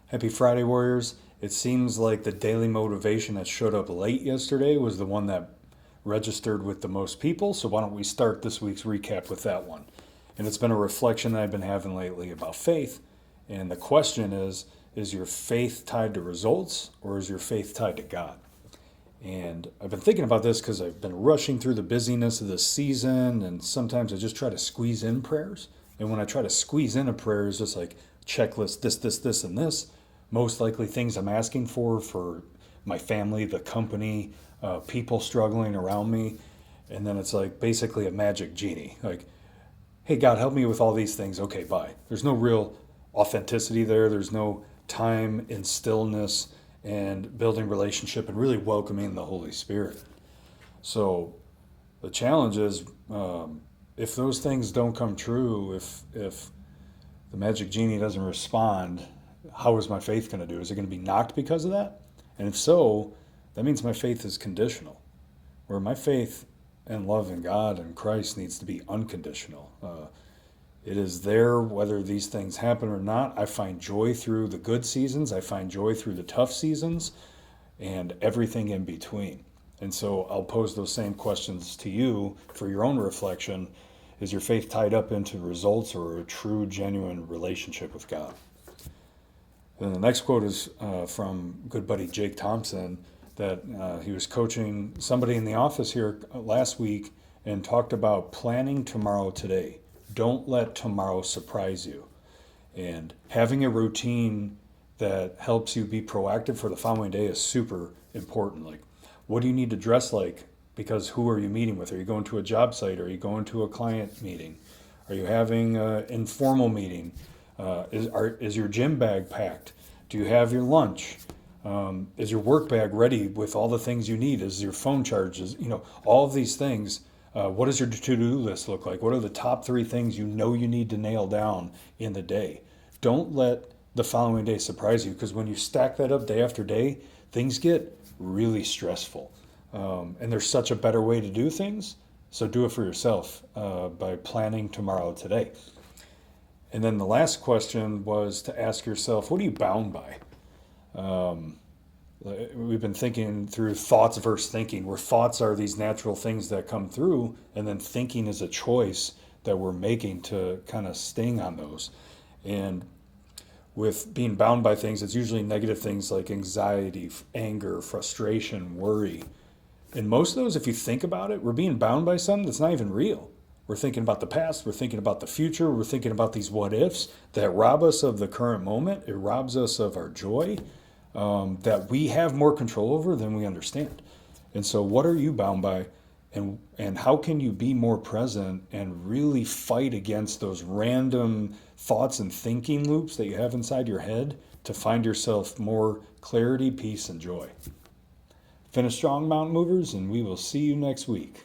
Happy Friday, Warriors. It seems like the daily motivation that showed up late yesterday was the one that registered with the most people. So, why don't we start this week's recap with that one? And it's been a reflection that I've been having lately about faith. And the question is your faith tied to results or is your faith tied to God? And I've been thinking about this because I've been rushing through the busyness of this season, and sometimes I just try to squeeze in prayers. And when I try to squeeze in a prayer, it's just like checklist this, and this. Most likely things I'm asking for my family, the company, people struggling around me. And then it's like basically a magic genie. Like, hey, God, help me with all these things. Okay, bye. There's no real authenticity there. There's no time in stillness and building relationship and really welcoming the Holy Spirit. So the challenge is if those things don't come true, if the magic genie doesn't respond, how is my faith going to do? Is it going to be knocked because of that? And if so, that means my faith is conditional, where my faith and love in God and Christ needs to be unconditional. It is there whether these things happen or not. I find joy through the good seasons. I find joy through the tough seasons and everything in between. And so I'll pose those same questions to you for your own reflection. Is your faith tied up into results or a true, genuine relationship with God? And the next quote is from good buddy Jake Thompson, that he was coaching somebody in the office here last week and talked about planning tomorrow today. Don't let tomorrow surprise you. And having a routine that helps you be proactive for the following day is super important. Like, what do you need to dress like? Because who are you meeting with? Are you going to a job site? Are you going to a client meeting? Are you having an informal meeting? Is your gym bag packed? Do you have your lunch? Is your work bag ready with all the things you need? Is your phone charged? All of these things. What does your to-do list look like? What are the top 3 things you know you need to nail down in the day? Don't let the following day surprise you, because when you stack that up day after day, things get really stressful. And there's such a better way to do things. So do it for yourself by planning tomorrow today. And then the last question was to ask yourself, what are you bound by? We've been thinking through thoughts versus thinking, where thoughts are these natural things that come through, and then thinking is a choice that we're making to kind of sting on those. And with being bound by things, it's usually negative things like anxiety, anger, frustration, worry. And most of those, if you think about it, we're being bound by something that's not even real. We're thinking about the past, we're thinking about the future, we're thinking about these what ifs that rob us of the current moment. It robs us of our joy that we have more control over than we understand. And so, what are you bound by? And how can you be more present and really fight against those random thoughts and thinking loops that you have inside your head to find yourself more clarity, peace, and joy? Finish strong, mountain movers, and we will see you next week.